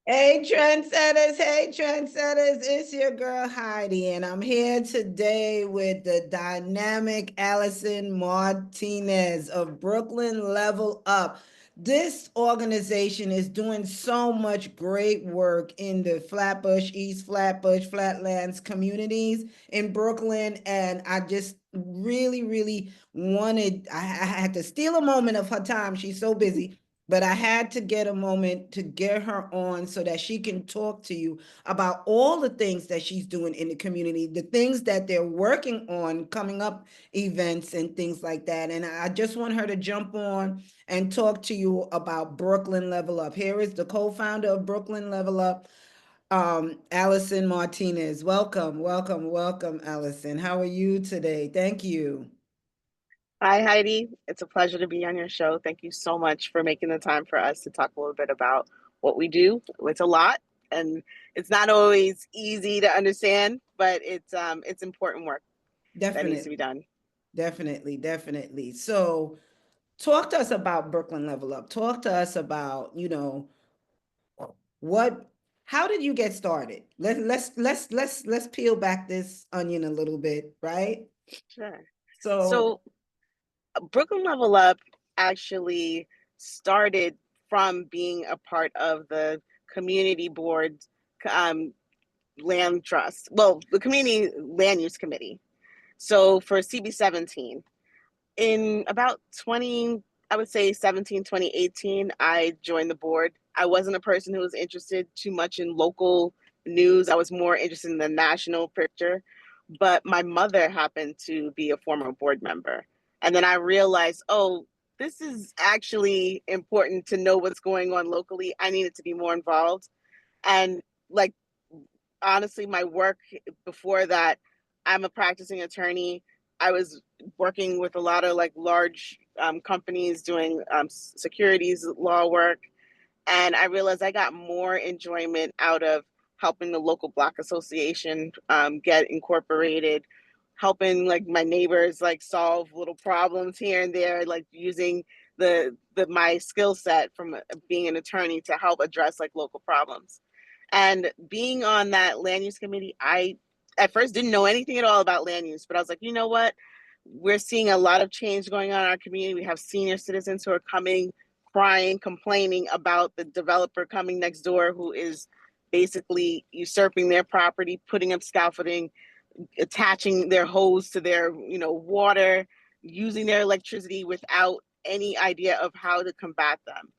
Hey trendsetters, it's your girl Heidi, and I'm here today with the dynamic Allyson Martinez of Brooklyn Level Up. This organization is doing so much great work in the Flatbush, East Flatbush, Flatlands communities in Brooklyn, and I just really wanted, I had to steal a moment of her time. She's so busy, but I had to get a moment to get her on so that she can talk to you about all the things that she's doing in the community, the things that they're working on, coming up events and things like that. And I just want her to jump on and talk to you about Brooklyn Level Up. Here is the co-founder of Brooklyn Level Up, Allyson Martinez. Welcome, Allyson. How are you today? Thank you. Hi, Heidi. It's a pleasure to be on your show. Thank you so much for making the time for us to talk a little bit about what we do. It's a lot, and it's not always easy to understand, but it's important work that needs to be Definitely, done. definitely. So talk to us about Brooklyn Level Up. Talk to us about, what how did you get started? Let's peel back this onion a little bit, right? Sure. So So, Brooklyn Level Up actually started from being a part of the community board um, land trust. Well, the community land use committee. So for CB17, in about 20, I would say 17, 2018, I joined the board. I wasn't a person who was interested too much in local news. I was more interested in the national picture. But my mother happened to be a former board member. And then I realized, oh, this is actually important to know what's going on locally. I needed to be more involved. And like, honestly, my work before that, I'm a practicing attorney. I was working with a lot of like large companies doing securities law work. And I realized I got more enjoyment out of helping the local Black association get incorporated, helping like my neighbors like solve little problems here and there, like using the my skill set from being an attorney to help address like local problems. And being on that land use committee, I at first didn't know anything at all about land use, but I was like, you know what? We're seeing a lot of change going on in our community. We have senior citizens who are coming, crying, complaining about the developer coming next door who is basically usurping their property, putting up scaffolding, attaching their hose to their, water, using their electricity without any idea of how to combat them.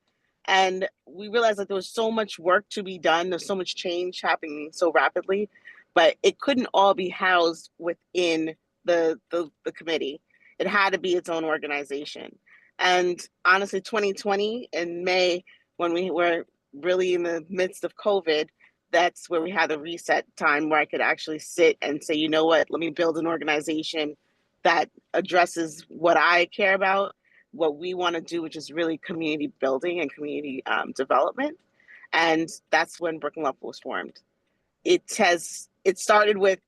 And we realized that there was so much work to be done. There's so much change happening so rapidly, but it couldn't all be housed within the committee. It had to be its own organization. And honestly, 2020 in May, when we were really in the midst of COVID, that's where we had the reset time where I could actually sit and say, you know what, let me build an organization that addresses what I care about, what we want to do, which is really community building and community development. And that's when Brooklyn Level was formed. It started with,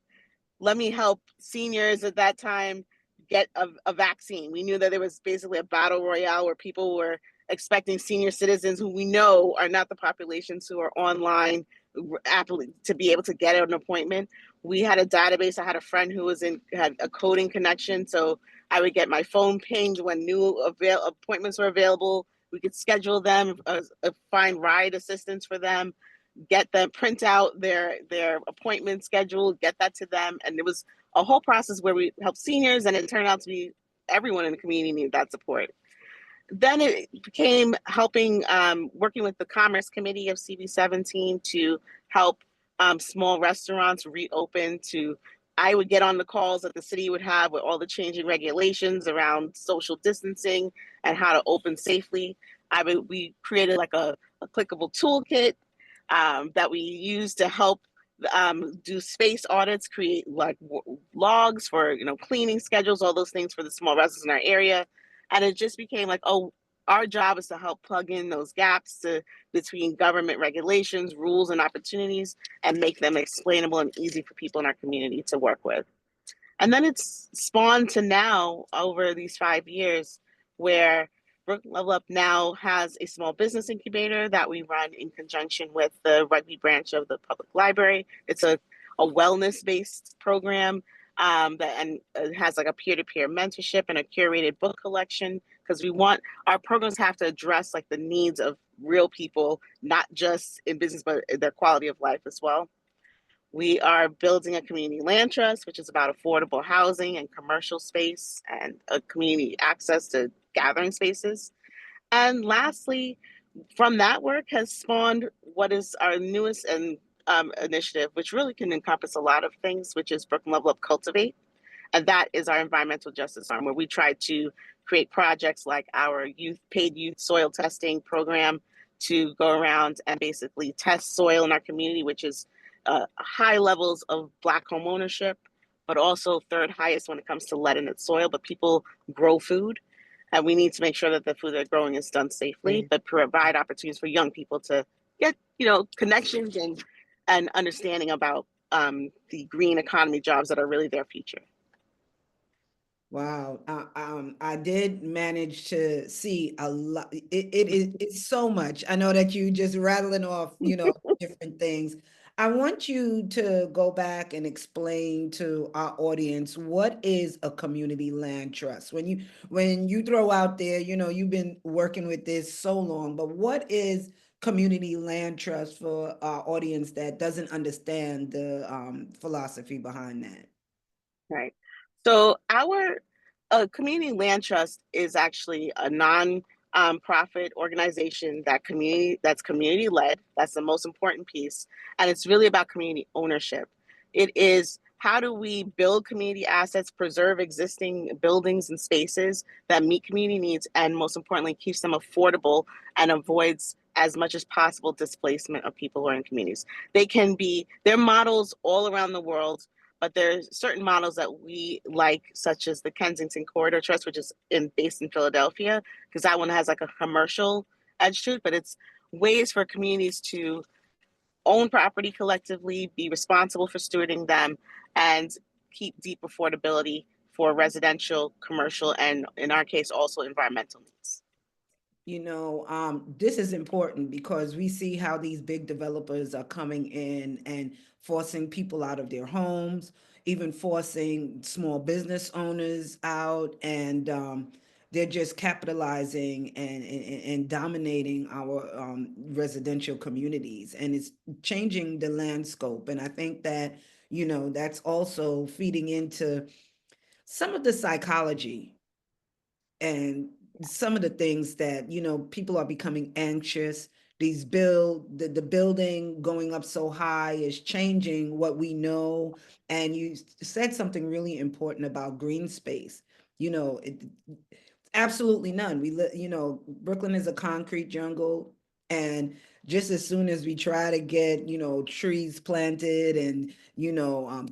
let me help seniors at that time get a vaccine. We knew that there was basically a battle royale where people were expecting senior citizens who we know are not the populations who are online to be able to get an appointment. We had a database. I had a friend who had a coding connection, so I would get my phone pinged when new appointments were available. We could schedule them, find ride assistance for them, get them, print out their appointment schedule, get that to them. And it was a whole process where we helped seniors, and it turned out to be everyone in the community needed that support. Then it became helping, working with the Commerce Committee of CB17 to help small restaurants reopen. I would get on the calls that the city would have with all the changing regulations around social distancing and how to open safely. We created like a clickable toolkit that we use to help do space audits, create like logs for cleaning schedules, all those things for the small restaurants in our area. And it just became like, oh, our job is to help plug in those gaps between government regulations, rules, and opportunities, and make them explainable and easy for people in our community to work with. And then it's spawned to now over these 5 years where Brooklyn Level Up now has a small business incubator that we run in conjunction with the Rugby branch of the public library. It's a wellness-based program that has like a peer-to-peer mentorship and a curated book collection, because we want our programs have to address like the needs of real people, not just in business, but their quality of life as well. We are building a community land trust, which is about affordable housing and commercial space and a community access to gathering spaces. And lastly, from that work has spawned what is our newest and initiative, which really can encompass a lot of things, which is Brooklyn Level Up Cultivate. And that is our environmental justice arm, where we try to create projects like our paid youth soil testing program to go around and basically test soil in our community, which is high levels of Black home ownership, but also third highest when it comes to lead in its soil. But people grow food, and we need to make sure that the food they're growing is done safely, but provide opportunities for young people to get, connections and understanding about the green economy jobs that are really their future. Wow. I did manage to see a lot. It's so much. I know that you just rattling off, different things. I want you to go back and explain to our audience what is a community land trust. When you throw out there, you've been working with this so long, but what is community land trust for our audience that doesn't understand the philosophy behind that? Right. So our community land trust is actually a non-profit organization that's community led. That's the most important piece, and it's really about community ownership. It is, how do we build community assets, preserve existing buildings and spaces that meet community needs, and most importantly, keeps them affordable and avoids as much as possible displacement of people who are in communities. They're models all around the world, but there's certain models that we like, such as the Kensington Corridor Trust, which is based in Philadelphia, because that one has like a commercial edge to it, but it's ways for communities to own property collectively, be responsible for stewarding them, and keep deep affordability for residential, commercial, and in our case, also environmental needs. This is important because we see how these big developers are coming in and forcing people out of their homes, even forcing small business owners out, and they're just capitalizing and dominating our residential communities, and it's changing the landscape. And I think that, that's also feeding into some of the psychology and some of the things that people are becoming anxious. The building going up so high is changing what we know. And you said something really important about green space. Absolutely none. Brooklyn is a concrete jungle, and just as soon as we try to get, trees planted and,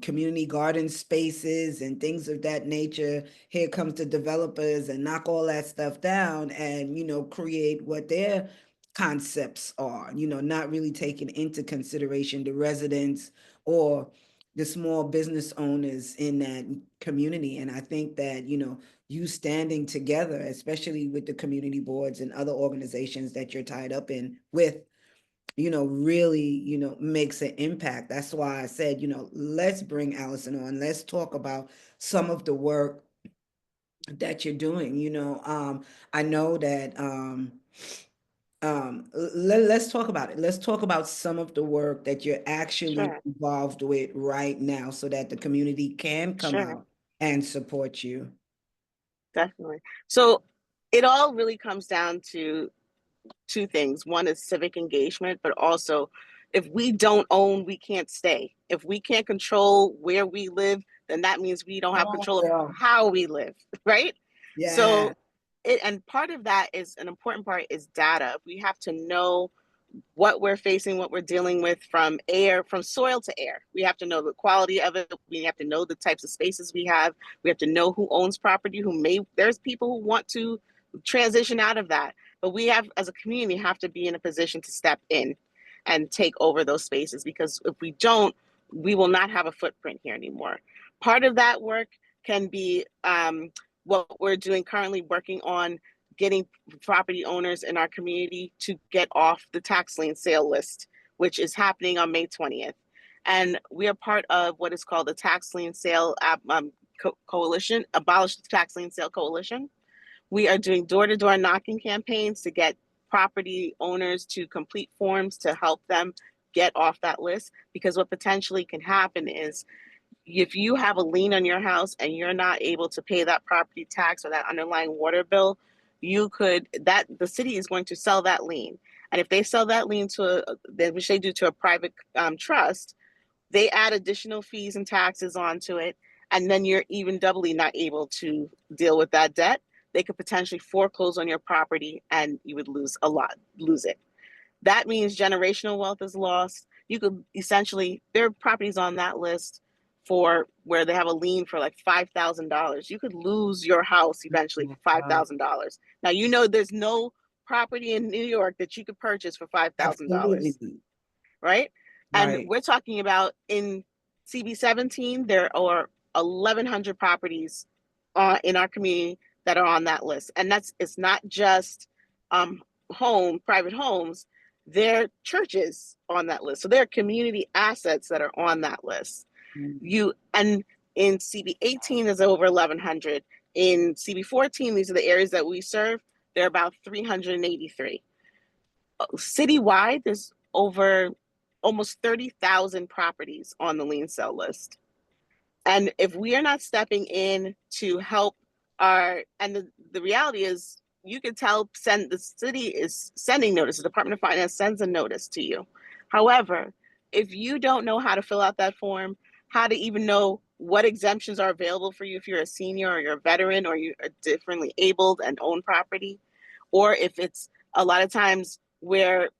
community garden spaces and things of that nature, here comes the developers and knock all that stuff down and, create what their concepts are, not really taking into consideration the residents or the small business owners in that community. And I think that, you standing together, especially with the community boards and other organizations that you're tied up in with, really, makes an impact. That's why I said, let's bring Allyson on. Let's talk about some of the work that you're doing. I know that let's talk about it. Let's talk about some of the work that you're actually Sure, involved with right now so that the community can come sure, out and support you. definitely. So it all really comes down to two things. One is civic engagement, but also, if we don't own, we can't stay. If we can't control where we live, then that means we don't have Oh, control of girl. how we live, right? Yeah. So and part of that is, an important part is data. We have to know what we're facing, what we're dealing with, from air, from soil to air. We have to know the quality of it. We have to know the types of spaces we have. We have to know who owns property, there's people who want to transition out of that. But we have, as a community, have to be in a position to step in and take over those spaces, because if we don't, we will not have a footprint here anymore. Part of that work can be what we're doing currently, working on getting property owners in our community to get off the tax lien sale list, which is happening on May 20th. And we are part of what is called the Tax Lien Sale Coalition, Abolish the Tax Lien Sale Coalition. We are doing door-to-door knocking campaigns to get property owners to complete forms to help them get off that list, because what potentially can happen is if you have a lien on your house and you're not able to pay that property tax or that underlying water bill, the city is going to sell that lien. And if they sell that lien which they do to a private trust, they add additional fees and taxes onto it, and then you're even doubly not able to deal with that debt. They could potentially foreclose on your property and you would lose it. That means generational wealth is lost. You could essentially, there are properties on that list for where they have a lien for like $5,000. You could lose your house eventually for $5,000. Now, there's no property in New York that you could purchase for $5,000, right? And we're talking about in CB17, there are 1,100 properties in our community that are on that list. And it's not just private homes, they're churches on that list. So there are community assets that are on that list. And in CB18, there's over 1,100. In CB14, these are the areas that we serve. There are about 383. Citywide, there's over almost 30,000 properties on the lien sale list. And if we are not stepping in to help the reality is, you can tell the city is sending notices, the Department of Finance sends a notice to you. However, if you don't know how to fill out that form, how to even know what exemptions are available for you if you're a senior or you're a veteran or you're differently abled and own property, or if it's a lot of times where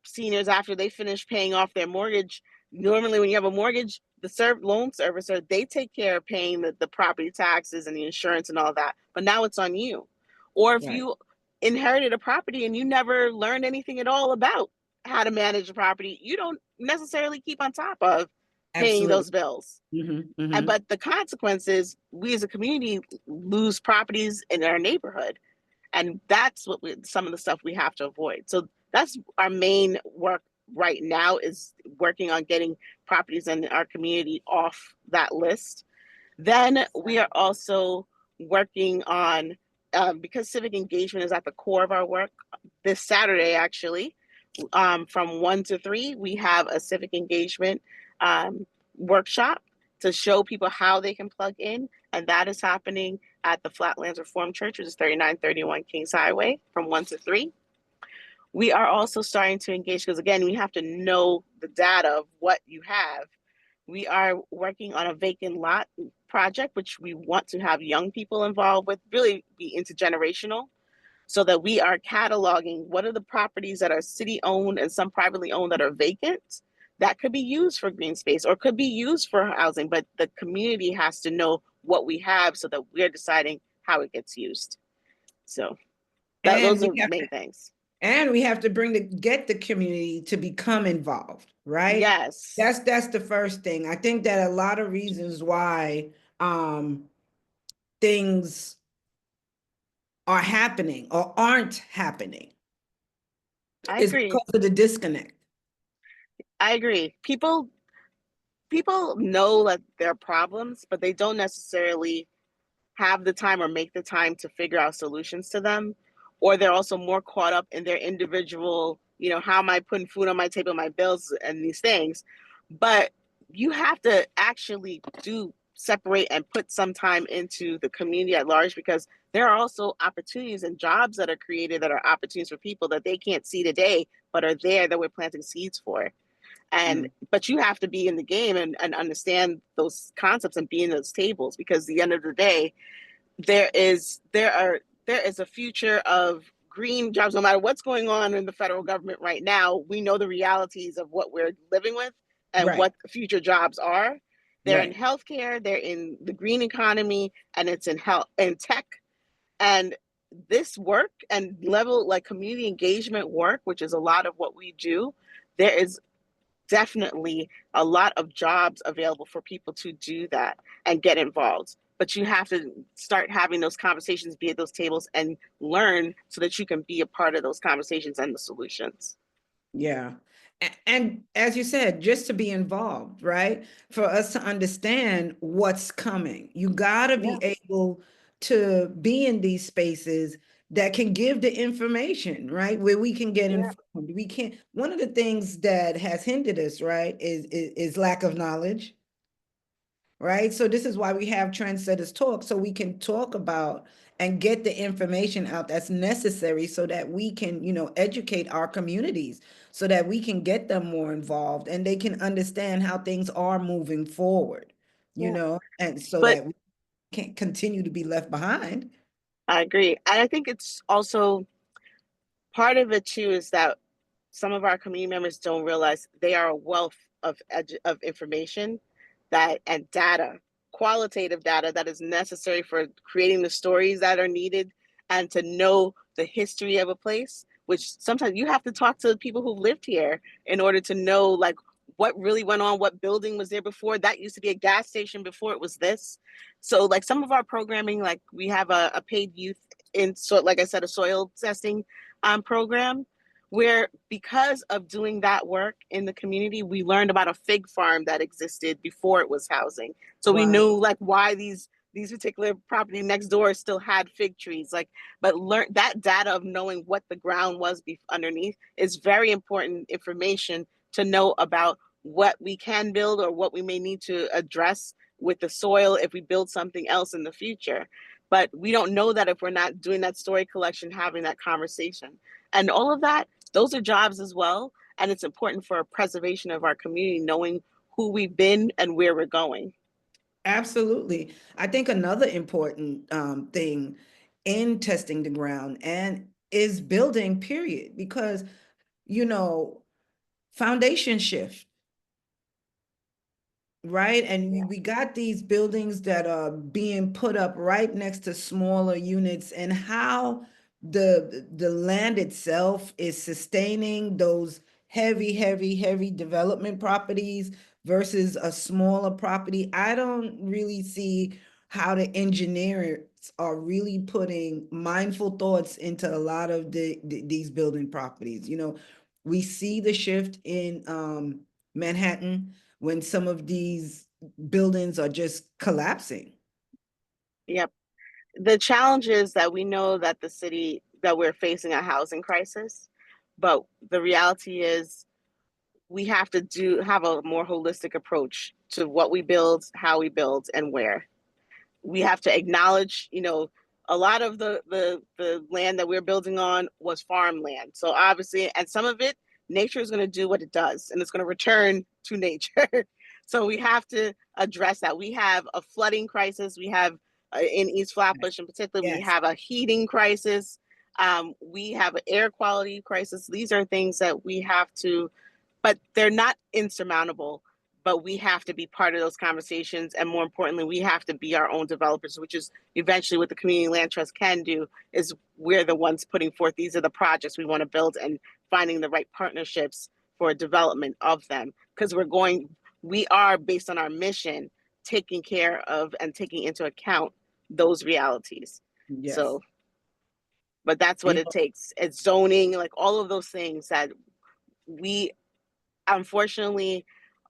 seniors, after they finish paying off their mortgage, normally when you have a mortgage, the loan servicer, they take care of paying the property taxes and the insurance and all that, but now it's on you. Or if you inherited a property and you never learned anything at all about how to manage a property, you don't necessarily keep on top of paying those bills. But the consequences, we as a community lose properties in our neighborhood. And that's some of the stuff we have to avoid. So that's our main work right now, is working on getting properties in our community off that list. Then we are also working on, because civic engagement is at the core of our work, this Saturday actually, from 1 to 3, we have a civic engagement workshop to show people how they can plug in. And that is happening at the Flatlands Reformed Church, which is 3931 Kings Highway, from 1 to 3. We are also starting to engage, because again, we have to know the data of what you have. We are working on a vacant lot project, which we want to have young people involved with, really be intergenerational, so that we are cataloging what are the properties that are city owned and some privately owned that are vacant that could be used for green space or could be used for housing, but the community has to know what we have so that we're deciding how it gets used. So those are the main things. And we have to get the community to become involved, right? Yes. That's the first thing. I think that a lot of reasons why things are happening or aren't happening is because of the disconnect. I agree. People know that there are problems, but they don't necessarily have the time or make the time to figure out solutions to them. Or they're also more caught up in their individual, how am I putting food on my table, my bills and these things. But you have to actually separate and put some time into the community at large, because there are also opportunities and jobs that are created that are opportunities for people that they can't see today, but are there that we're planting seeds for. And but you have to be in the game and understand those concepts and be in those tables, because at the end of the day, there is a future of green jobs. No matter what's going on in the federal government right now, we know the realities of what we're living with and what the future jobs are. They're in healthcare, they're in the green economy, and it's in health and tech. And this work and level, like community engagement work, which is a lot of what we do, there is definitely a lot of jobs available for people to do that and get involved. but you have to start having those conversations, be at those tables, and learn so that you can be a part of those conversations and the solutions. Yeah. And as you said, just to be involved, right? For us to understand what's coming, you got to be Yeah. able to be in these spaces that can give the information, right? Where we can get Yeah. informed. We can't, one of the things that has hindered us, right, is lack of knowledge, right? So this is why we have Trendsetters Talk, so we can talk about and get the information out that's necessary so that we can, educate our communities so that we can get them more involved and they can understand how things are moving forward, Yeah. and so But that we can't continue to be left behind. I agree. And I think it's also part of it too is that some of our community members don't realize they are a wealth of information that and data, qualitative data that is necessary for creating the stories that are needed and to know the history of a place, which sometimes you have to talk to the people who lived here in order to know like what really went on, what building was there before. That used to be a gas station before it was this. So like some of our programming, like we have a paid youth in, so like I said, a soil testing program where because of doing that work in the community, we learned about a fig farm that existed before it was housing. So we Wow. knew like why these particular property next door still had fig trees. Like, but learn that data of knowing what the ground was underneath is very important information to know about what we can build or what we may need to address with the soil if we build something else in the future. But we don't know that if we're not doing that story collection, having that conversation. And all of that, those are jobs as well. And it's important for a preservation of our community, knowing who we've been and where we're going. Absolutely. I think another important thing in testing the ground and is building, period, because, you know, foundation shift, right? And Yeah. we got these buildings that are being put up right next to smaller units, and how the land itself is sustaining those heavy development properties versus a smaller property. I don't really see how the engineers are really putting mindful thoughts into a lot of these building properties. We see the shift in Manhattan when some of these buildings are just collapsing. Yep. The challenge is that we know that the city, that we're facing a housing crisis, but the reality is we have to have a more holistic approach to what we build, how we build, and where. We have to acknowledge, a lot of the land that we're building on was farmland. So obviously, and some of it, nature is going to do what it does, and it's going to return to nature. So we have to address that. We have a flooding crisis. We have in East Flatbush in particular, we Yes. have a heating crisis. We have an air quality crisis. These are things that we have to, but they're not insurmountable. But we have to be part of those conversations, and more importantly, we have to be our own developers, which is eventually what the community land trust can do. Is we're the ones putting forth, these are the projects we want to build, and finding the right partnerships for development of them, because we are, based on our mission, taking care of and taking into account those realities. Yes. So, but that's what You it takes. It's zoning, like all of those things that we, unfortunately,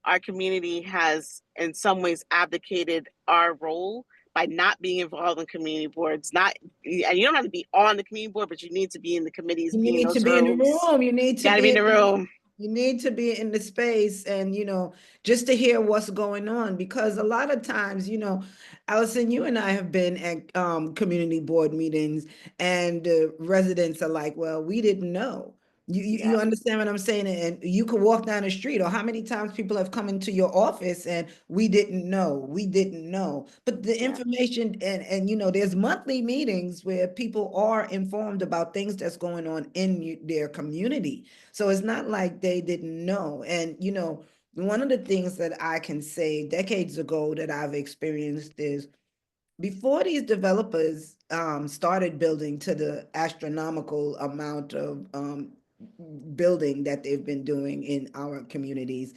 our community has in some ways abdicated our role by not being involved in community boards. Not, and you don't have to be on the community board, but you need to be in the committees, be in need to those be in the rooms. room. You need You to got to be be in in the room. You need to be in the space and, just to hear what's going on. Because a lot of times, Allyson, you and I have been at community board meetings, and residents are like, well, we didn't know. You Yeah, understand what I'm saying? And you could walk down the street, or how many times people have come into your office and we didn't know. But the yeah, information, and there's monthly meetings where people are informed about things that's going on in their community. So it's not like they didn't know. And, one of the things that I can say decades ago that I've experienced is, before these developers started building to the astronomical amount of building that they've been doing in our communities,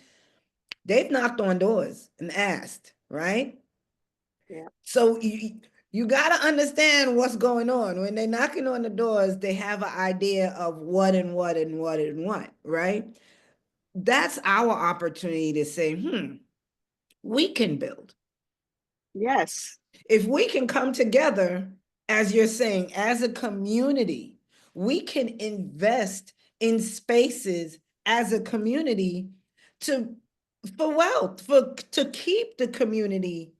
they've knocked on doors and asked, right? Yeah. So you got to understand what's going on. When they're knocking on the doors, they have an idea of what and what and what and what, right? That's our opportunity to say, we can build. Yes. If we can come together, as you're saying, as a community, we can invest in spaces as a community to for wealth, for to keep the community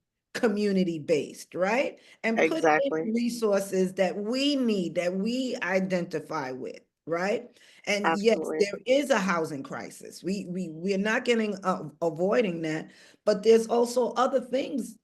based, right? And put Exactly. in resources that we need, that we identify with, right? And yes, Absolutely. there is a housing crisis. We're not getting avoiding that, but there's also other things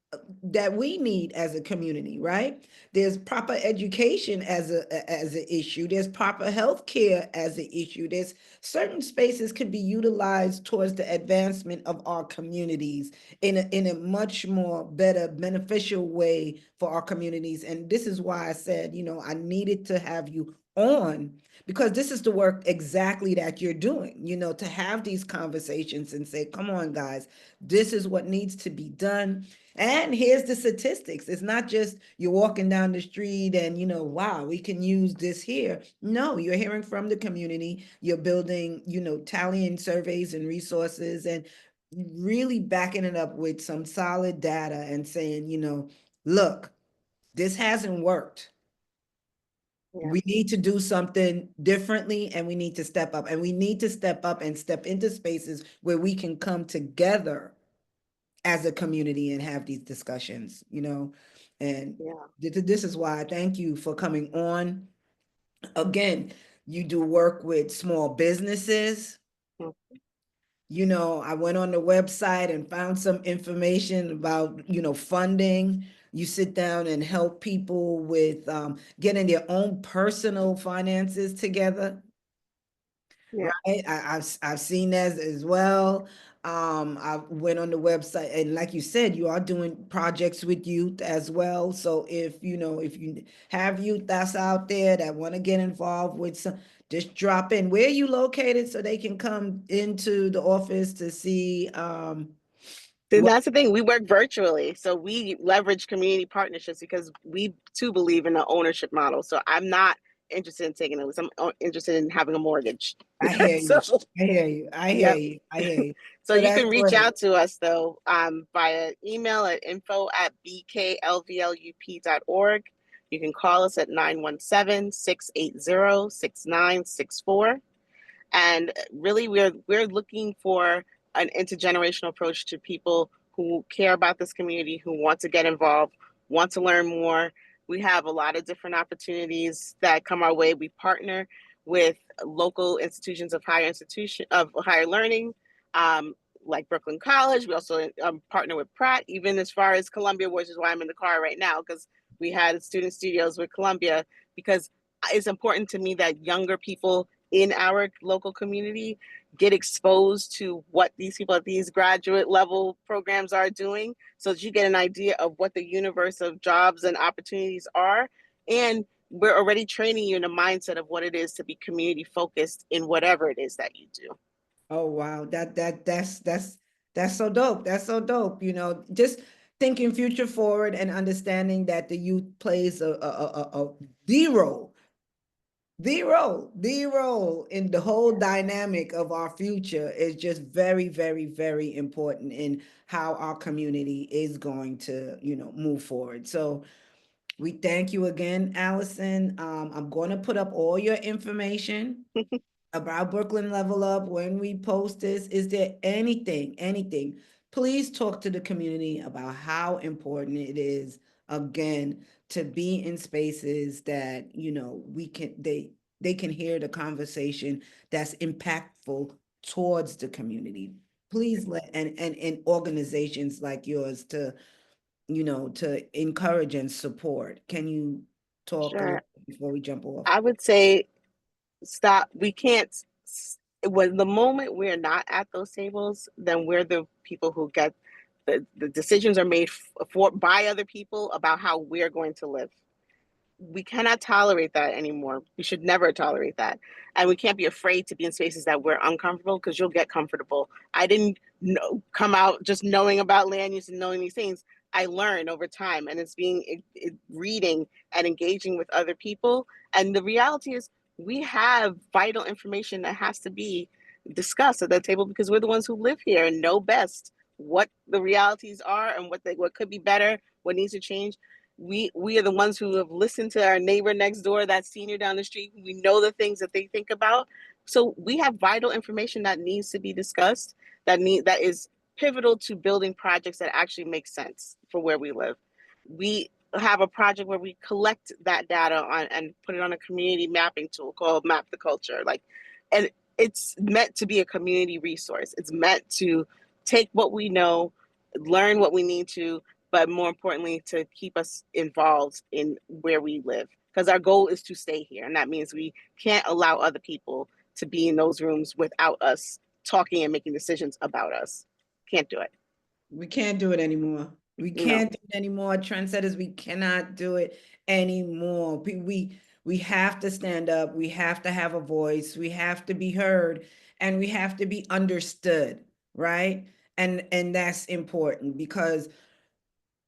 that we need as a community, right? There's proper education as an issue. There's proper health care as an issue. There's certain spaces could be utilized towards the advancement of our communities in a much more better beneficial way for our communities. And this is why I said, I needed to have you on, because this is the work exactly that you're doing, to have these conversations and say, come on, guys, this is what needs to be done. And here's the statistics. It's not just you're walking down the street and, wow, we can use this here. No, you're hearing from the community. You're building, tallying surveys and resources and really backing it up with some solid data and saying, look, this hasn't worked. Yeah. We need to do something differently, and we need to step up, and we need to step up and step into spaces where we can come together as a community and have these discussions, and Yeah. this is why I thank you for coming on. Again, you do work with small businesses. Mm. I went on the website and found some information about, funding. You sit down and help people with getting their own personal finances together. Yeah. Right. I've seen that as well. I went on the website, and like you said, you are doing projects with youth as well. So if you have youth that's out there that want to get involved with some, just drop in. Where are you located so they can come into the office to see Then what that's the thing. We work virtually. So we leverage community partnerships because we too believe in the ownership model. So I'm not interested in taking a lease. I'm interested in having a mortgage. I hear So, you. I hear you. I hear yep. you. I hear you. So So you that's can reach great. out to us though via email at info@bklvlup.org. You can call us at 917-680-6964. And really, we're looking for an intergenerational approach to people who care about this community, who want to get involved, want to learn more. We have a lot of different opportunities that come our way. We partner with local institutions of higher learning, um, like Brooklyn College. We also partner with Pratt, even as far as Columbia, which is why I'm in the car right now, because we had student studios with Columbia, because it's important to me that younger people in our local community get exposed to what these people at these graduate level programs are doing, so that you get an idea of what the universe of jobs and opportunities are. And we're already training you in a mindset of what it is to be community focused in whatever it is that you do. Oh wow, that's so dope. That's so dope. Just thinking future forward and understanding that the youth plays the role, the role in the whole dynamic of our future is just very, very, very important in how our community is going to, move forward. So we thank you again, Allyson. I'm going to put up all your information about Brooklyn Level Up when we post this. Is there anything, please talk to the community about how important it is, again, to be in spaces that, they can hear the conversation that's impactful towards the community. Please let and organizations like yours to, to encourage and support. Can you talk a little Sure. bit before we jump off? I would say stop. We can't. When the moment we're not at those tables, then we're the people who get the decisions are made for by other people about how we're going to live. We cannot tolerate that anymore. We should never tolerate that. And we can't be afraid to be in spaces that we're uncomfortable, because you'll get comfortable. I didn't come out just knowing about land use and knowing these things. I learn over time, and it's reading and engaging with other people. And the reality is, we have vital information that has to be discussed at that table because we're the ones who live here and know best what the realities are and what could be better, what needs to change. We are the ones who have listened to our neighbor next door, that senior down the street. We know the things that they think about. So we have vital information that needs to be discussed, that is pivotal to building projects that actually make sense for where we live. We have a project where we collect that data and put it on a community mapping tool called Map the Culture. And it's meant to be a community resource. It's meant to take what we know, learn what we need to, but more importantly, to keep us involved in where we live. Because our goal is to stay here. And that means we can't allow other people to be in those rooms without us talking and making decisions about us. Can't do it. We can't do it anymore. We No. can't do it anymore. Trendsetters, we cannot do it anymore. We have to stand up. We have to have a voice. We have to be heard, and we have to be understood, right? And that's important because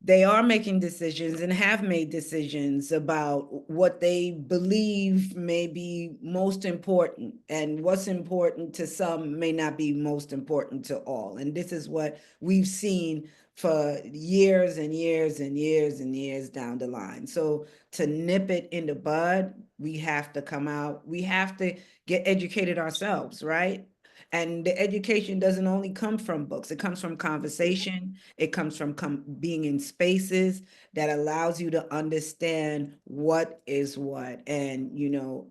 they are making decisions and have made decisions about what they believe may be most important, and what's important to some may not be most important to all. And this is what we've seen for years and years and years and years down the line. So to nip it in the bud, we have to come out, we have to get educated ourselves, right? And the education doesn't only come from books, it comes from conversation, it comes from being in spaces that allows you to understand what is what. And,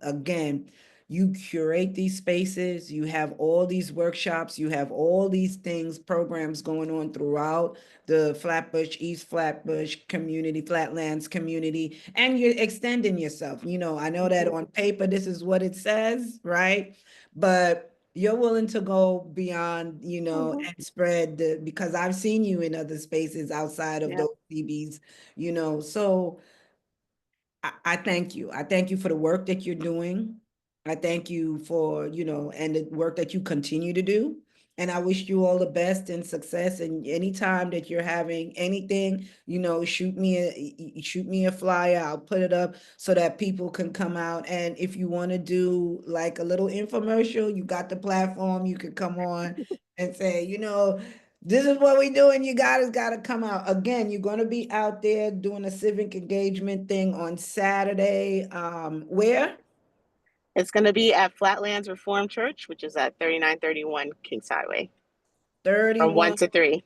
again, you curate these spaces, you have all these workshops, you have all these things, programs going on throughout the Flatbush, East Flatbush community, Flatlands community, and you're extending yourself. I know that on paper, this is what it says, right? But you're willing to go beyond, and spread because I've seen you in other spaces outside of Yeah. those CBs, so I thank you. I thank you for the work that you're doing. I thank you for, and the work that you continue to do. And I wish you all the best and success. And anytime that you're having anything, shoot me a flyer. I'll put it up so that people can come out. And if you want to do like a little infomercial, you got the platform, you could come on and say, this is what we do, and you guys got to come out. Again, you're going to be out there doing a civic engagement thing on Saturday. Where? It's going to be at Flatlands Reformed Church, which is at 3931 Kings Highway, from 1 31 to 3.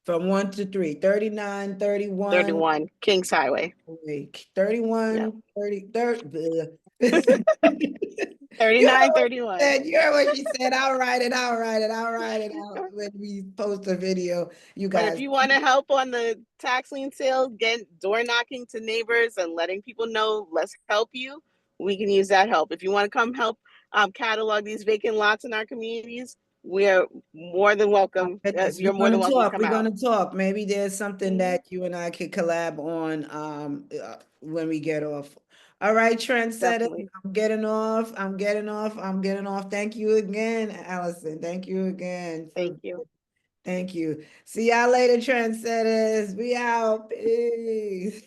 from 1 to 3. 39, 31. 31 Kings Highway. Wait, Yeah. 31, 30, 30. You heard 39, what she 31. said. You heard what she said. I'll write it. I'll write it. I'll write it out when we post a video. You But if guys. you want to help on the tax lien sale, get door knocking to neighbors and letting people know, let's help you, we can use that help. If you want to come help catalog these vacant lots in our communities, we're more than welcome. We're You're more gonna than welcome to talk. come We're out. gonna talk. Maybe there's something Mm-hmm. that you and I could collab on when we get off. All right, Trendsetter. Definitely. I'm getting off. I'm getting off. I'm getting off. Thank you again, Allison. Thank you again Thank you. thank you. See y'all later, Trendsetters. We out. Peace.